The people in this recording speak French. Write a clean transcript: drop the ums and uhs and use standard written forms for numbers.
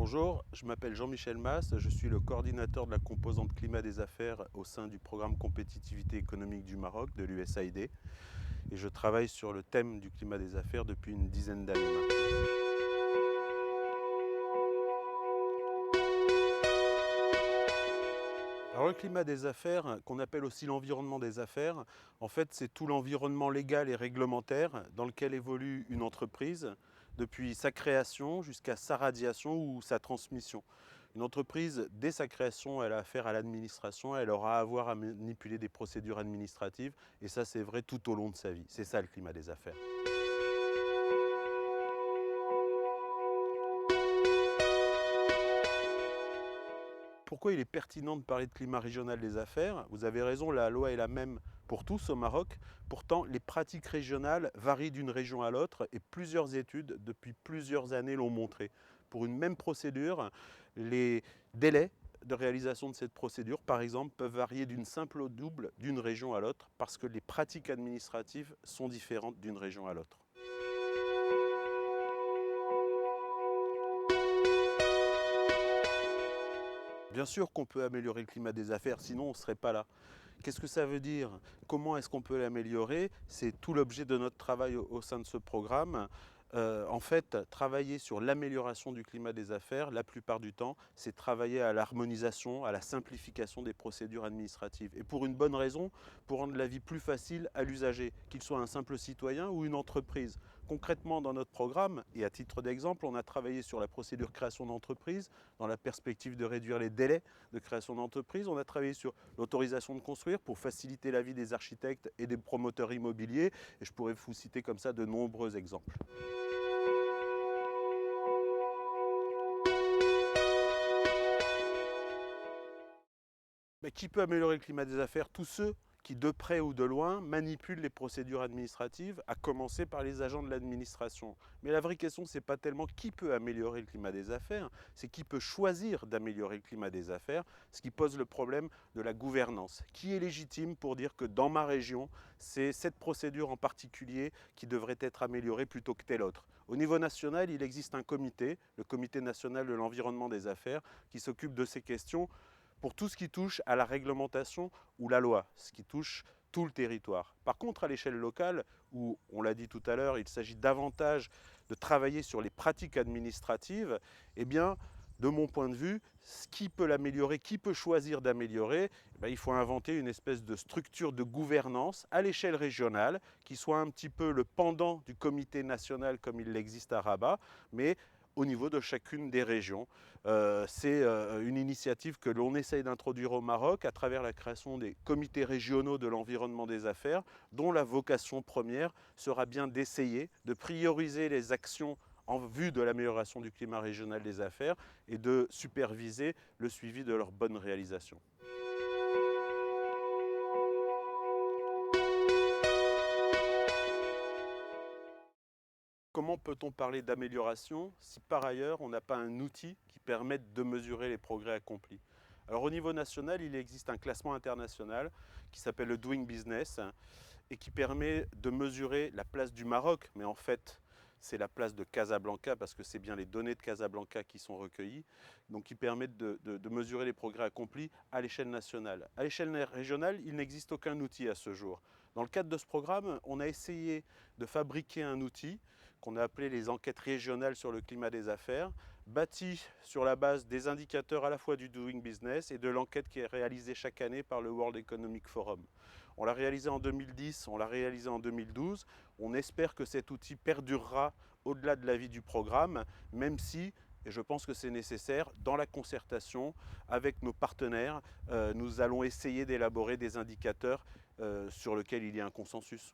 Bonjour, je m'appelle Jean-Michel Masse, je suis le coordinateur de la composante climat des affaires au sein du programme compétitivité économique du Maroc, de l'USAID, et je travaille sur le thème du climat des affaires depuis une dizaine d'années maintenant. Alors le climat des affaires, qu'on appelle aussi l'environnement des affaires, en fait c'est tout l'environnement légal et réglementaire dans lequel évolue une entreprise, depuis sa création jusqu'à sa radiation ou sa transmission. Une entreprise, dès sa création, elle a affaire à l'administration, elle aura à avoir à manipuler des procédures administratives, et ça c'est vrai tout au long de sa vie. C'est ça le climat des affaires. Pourquoi il est pertinent de parler de climat régional des affaires? Vous avez raison, la loi est la même pour tous au Maroc. Pourtant, les pratiques régionales varient d'une région à l'autre et plusieurs études depuis plusieurs années l'ont montré. Pour une même procédure, les délais de réalisation de cette procédure, par exemple, peuvent varier d'une simple au double d'une région à l'autre parce que les pratiques administratives sont différentes d'une région à l'autre. Bien sûr qu'on peut améliorer le climat des affaires, sinon on ne serait pas là. Qu'est-ce que ça veut dire? Comment est-ce qu'on peut l'améliorer? C'est tout l'objet de notre travail au sein de ce programme. En fait, travailler sur l'amélioration du climat des affaires, la plupart du temps, c'est travailler à l'harmonisation, à la simplification des procédures administratives. Et pour une bonne raison, pour rendre la vie plus facile à l'usager, qu'il soit un simple citoyen ou une entreprise. Concrètement, dans notre programme, et à titre d'exemple, on a travaillé sur la procédure création d'entreprise, dans la perspective de réduire les délais de création d'entreprise. On a travaillé sur l'autorisation de construire pour faciliter la vie des architectes et des promoteurs immobiliers. Et je pourrais vous citer comme ça de nombreux exemples. Mais qui peut améliorer le climat des affaires? Tous ceux qui, de près ou de loin, manipulent les procédures administratives, à commencer par les agents de l'administration. Mais la vraie question, ce n'est pas tellement qui peut améliorer le climat des affaires, c'est qui peut choisir d'améliorer le climat des affaires, ce qui pose le problème de la gouvernance. Qui est légitime pour dire que dans ma région, c'est cette procédure en particulier qui devrait être améliorée plutôt que telle autre? Au niveau national, il existe un comité, le Comité national de l'environnement des affaires, qui s'occupe de ces questions pour tout ce qui touche à la réglementation ou la loi, ce qui touche tout le territoire. Par contre, à l'échelle locale, où, on l'a dit tout à l'heure, il s'agit davantage de travailler sur les pratiques administratives, eh bien, de mon point de vue, qui peut l'améliorer, qui peut choisir d'améliorer, il faut inventer une espèce de structure de gouvernance à l'échelle régionale qui soit un petit peu le pendant du comité national comme il existe à Rabat, mais au niveau de chacune des régions. C'est une initiative que l'on essaye d'introduire au Maroc à travers la création des comités régionaux de l'environnement des affaires, dont la vocation première sera bien d'essayer de prioriser les actions en vue de l'amélioration du climat régional des affaires et de superviser le suivi de leur bonne réalisation. Comment peut-on parler d'amélioration si par ailleurs on n'a pas un outil qui permette de mesurer les progrès accomplis? Alors au niveau national, il existe un classement international qui s'appelle le Doing Business et qui permet de mesurer la place du Maroc, mais en fait c'est la place de Casablanca parce que c'est bien les données de Casablanca qui sont recueillies, donc qui permettent de mesurer les progrès accomplis à l'échelle nationale. À l'échelle régionale, il n'existe aucun outil à ce jour. Dans le cadre de ce programme, on a essayé de fabriquer un outil qu'on a appelé les enquêtes régionales sur le climat des affaires, bâti sur la base des indicateurs à la fois du Doing Business et de l'enquête qui est réalisée chaque année par le World Economic Forum. On l'a réalisé en 2010, on l'a réalisé en 2012. On espère que cet outil perdurera au-delà de la vie du programme, même si, et je pense que c'est nécessaire, dans la concertation avec nos partenaires, nous allons essayer d'élaborer des indicateurs sur lesquels il y a un consensus.